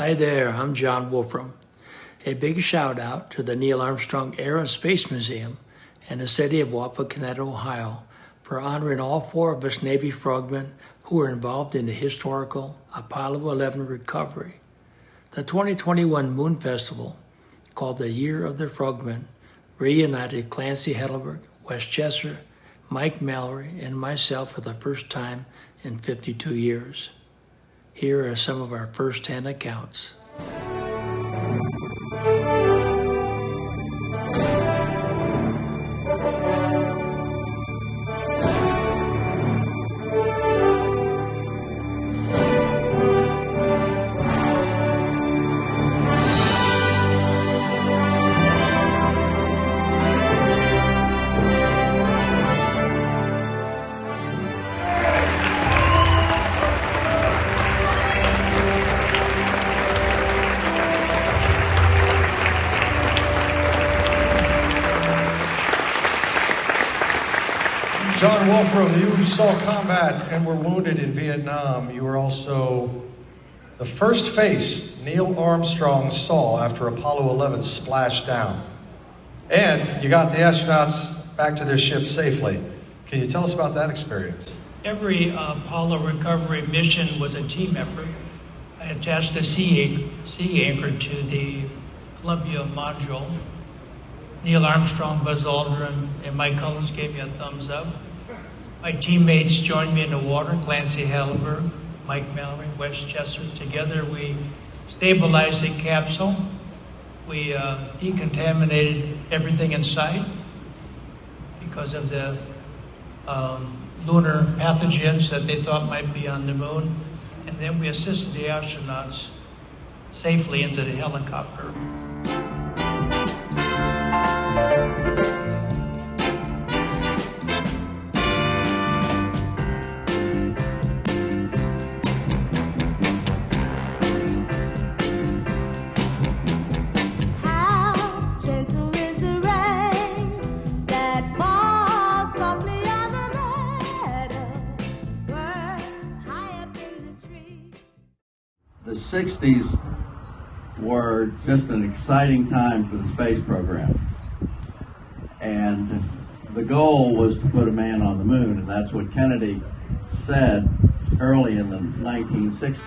Hi there, I'm John Wolfram. A big shout out to the Neil Armstrong Air and Space Museum and the city of Wapakoneta, Ohio, for honoring all 4 of us Navy frogmen who were involved in the historical Apollo 11 recovery. The 2021 Moon Festival, called the Year of the Frogmen, reunited Clancy Hatleberg, Wes Chesser, Mike Mallory, and myself for the first time in 52 years. Here are some of our first-hand accounts. John Wolfram, you saw combat and were wounded in Vietnam. You were also the first face Neil Armstrong saw after Apollo 11 splashed down. And you got the astronauts back to their ship safely. Can you tell us about that experience? Every Apollo recovery mission was a team effort. I attached a sea anchor to the Columbia module. Neil Armstrong, Buzz Aldrin, and Mike Collins gave me a thumbs up. My teammates joined me in the water, Clancy Hatleberg, Mike Mallory, Wes Chesser. Together we stabilized the capsule. We decontaminated everything in sight because of the lunar pathogens that they thought might be on the moon. And then we assisted the astronauts safely into the helicopter. The 60s were just an exciting time for the space program. And the goal was to put a man on the moon, and that's what Kennedy said early in the 1960s.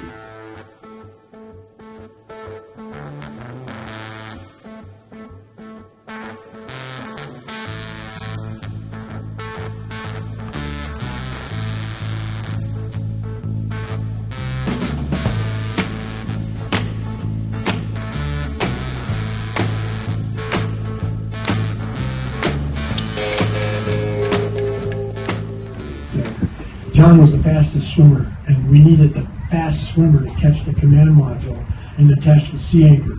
John was the fastest swimmer, and we needed the fast swimmer to catch the command module and attach the sea anchor,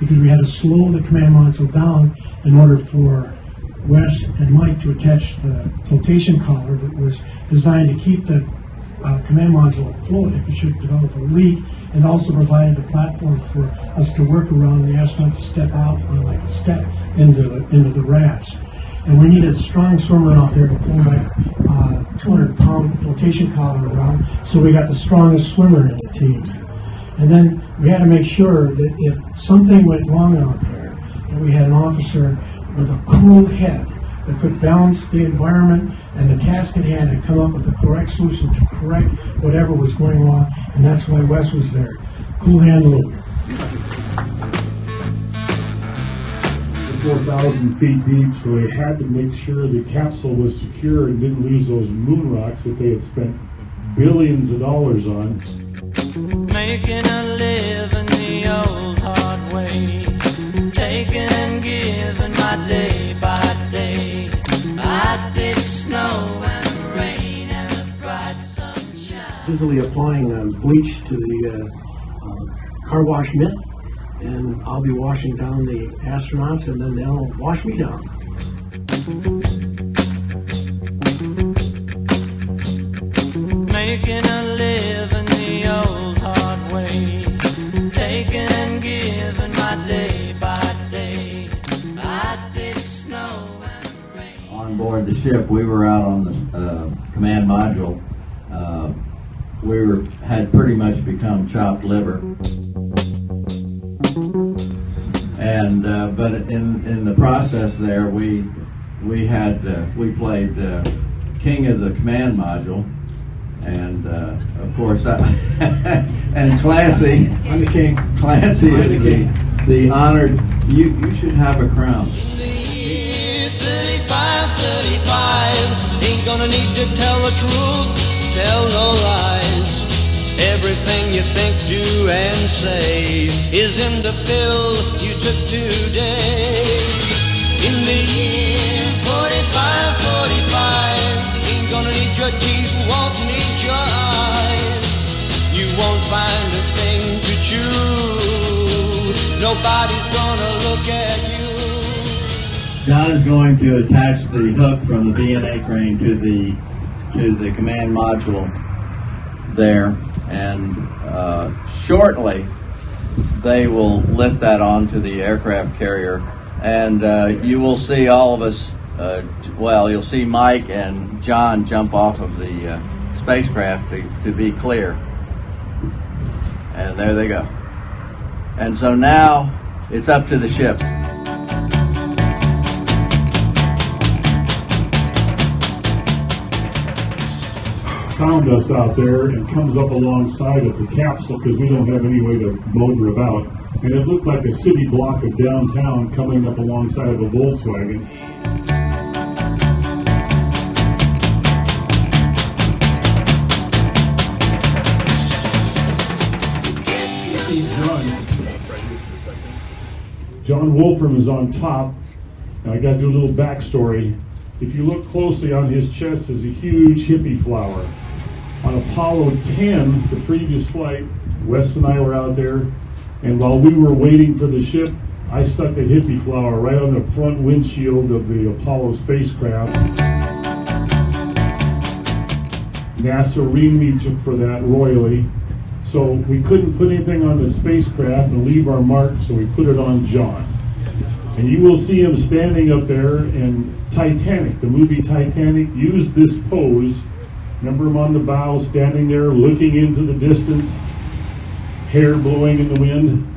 because we had to slow the command module down in order for Wes and Mike to attach the flotation collar that was designed to keep the command module afloat if it should develop a leak, and also provided a platform for us to work around the astronaut to step out on like a step into the rafts. And we needed a strong swimmer out there to pull that 200-pound flotation collar around, so we got the strongest swimmer in the team. And then we had to make sure that if something went wrong out there, that we had an officer with a cool head that could balance the environment and the task at hand and come up with the correct solution to correct whatever was going wrong, and that's why Wes was there. Cool hand Luke. 4,000 feet deep, so they had to make sure the capsule was secure and didn't lose those moon rocks that they had spent billions of dollars on. Making a living the old hard way, taking and giving my day by day. I did snow and rain and the bright sunshine. Busily applying bleach to the car wash mitt, and I'll be washing down the astronauts, and then they'll wash me down. Making a living the old hard way, taking and giving my day by day. I did snow and rain. On board the ship, we were out on the command module. We had pretty much become chopped liver. And but in the process there, we played King of the Command Module, and of course, and Clancy. I'm the king. Clancy is the honored. You should have a crown. 35, ain't gonna need to tell the truth, tell no lies. Everything you think, do, and say is in the pill you took today. In the year 45, ain't gonna need your teeth, won't need your eyes. You won't find a thing to chew, nobody's gonna look at you. John is going to attach the hook from the DNA crane to the command module there, and shortly they will lift that onto the aircraft carrier, and you will see all of us. You'll see Mike and John jump off of the spacecraft to be clear, and there they go. And so now it's up to the ship. Found us out there and comes up alongside of the capsule because we don't have any way to motor about. And it looked like a city block of downtown coming up alongside of a Volkswagen. John Wolfram is on top. Now I got to do a little backstory. If you look closely on his chest is a huge hippie flower. On Apollo 10, the previous flight, Wes and I were out there, and while we were waiting for the ship, I stuck a hippie flower right on the front windshield of the Apollo spacecraft. NASA reamed me for that royally. So we couldn't put anything on the spacecraft and leave our mark, so we put it on John. And you will see him standing up there, and Titanic, the movie Titanic, used this pose. Remember him on the bow, standing there, looking into the distance, hair blowing in the wind.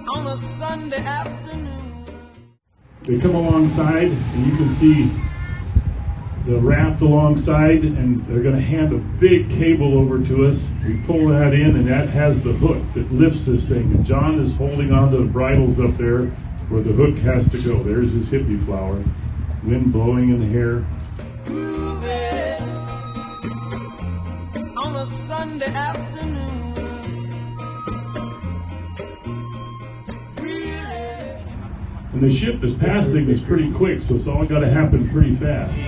On a Sunday afternoon. They come alongside, and you can see the raft alongside, and they're going to hand a big cable over to us. We pull that in, and that has the hook that lifts this thing. And John is holding on to the bridles up there where the hook has to go. There's his hippie flower. Wind blowing in the hair. On a Sunday afternoon. And the ship is passing is pretty quick, so it's all got to happen pretty fast.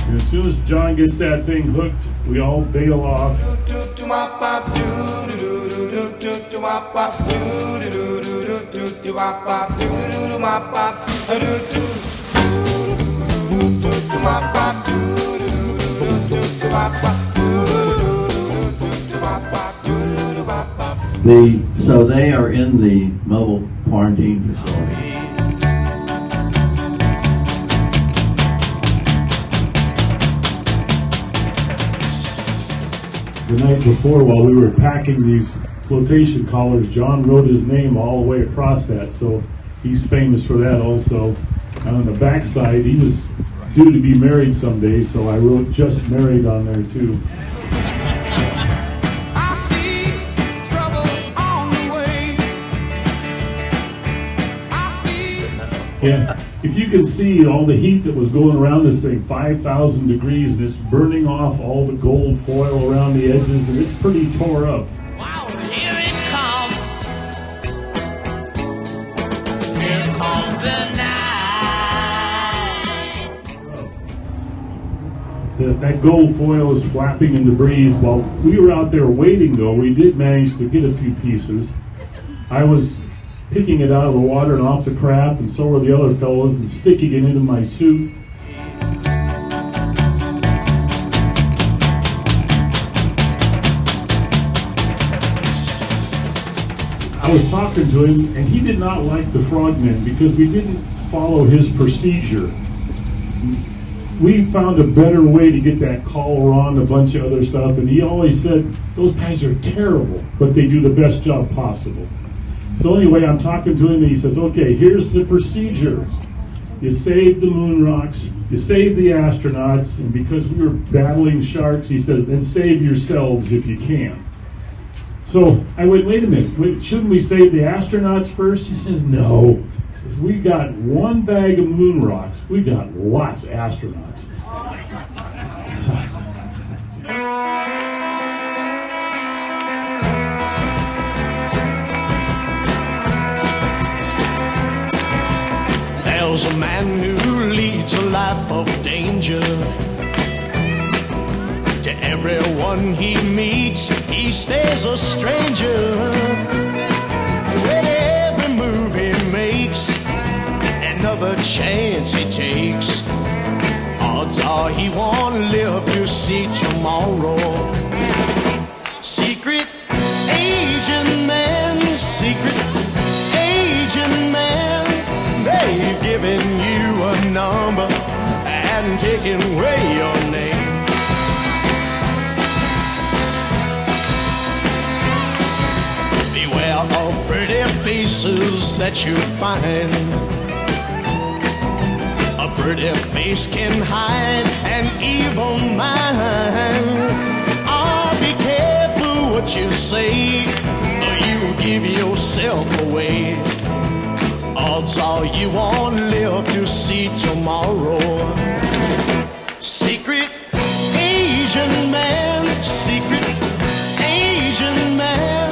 And as soon as John gets that thing hooked, we all bail off. So they are in the mobile quarantine facility. The night before, while we were packing these flotation collars, John wrote his name all the way across that, so he's famous for that also. And on the backside, he was due to be married someday, so I wrote "just married" on there too. I see trouble on the way. I see. Yeah, if you can see all the heat that was going around this thing, 5,000 degrees, and it's burning off all the gold foil around the edges, and it's pretty tore up. Wow, here it comes. Here comes the night. That gold foil is flapping in the breeze. While we were out there waiting, though, we did manage to get a few pieces. I was picking it out of the water and off the craft, and so were the other fellows, and sticking it into my suit. I was talking to him, and he did not like the Frogmen because we didn't follow his procedure. we found a better way to get that call wrong, a bunch of other stuff, and he always said, those guys are terrible, but they do the best job possible. So anyway, I'm talking to him, and he says, okay, here's the procedure. You save the moon rocks, you save the astronauts, and because we were battling sharks, he says, then save yourselves if you can. So I went, wait a minute, shouldn't we save the astronauts first? He says, no. He says, we got one bag of moon rocks, we got lots of astronauts. There's a man who leads a life of danger. To everyone he meets, he stays a stranger. With every move he makes, another chance he takes, odds are he won't live to see tomorrow. Secret agent man, secret agent man, they've given you a number and taken away your name. Beware of pretty faces that you find. A pretty face can hide an evil mind. Oh, be careful what you say, or you give yourself away. Odds are you won't live to see tomorrow. Secret Asian man, secret Asian man,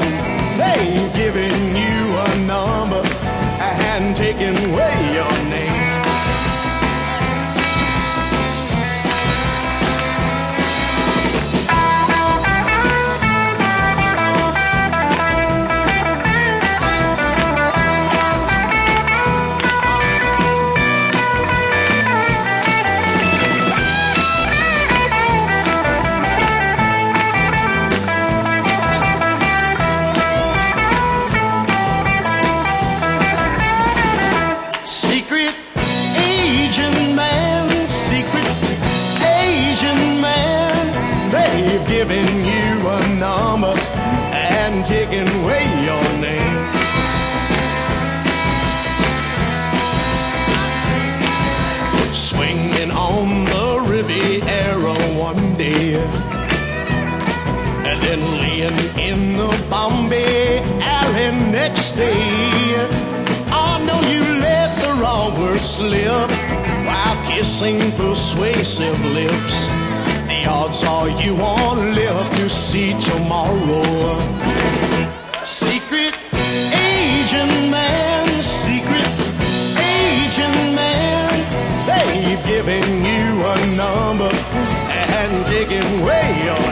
they've given you a number and taken away your name. Giving you a number and taking away your name. Swinging on the Riviera one day, and then laying in the Bombay alley next day. Oh no, you let the wrong word slip while kissing persuasive lips. Odds are you won't live to see tomorrow. Secret Asian man, secret Asian man, they've given you a number and taken away your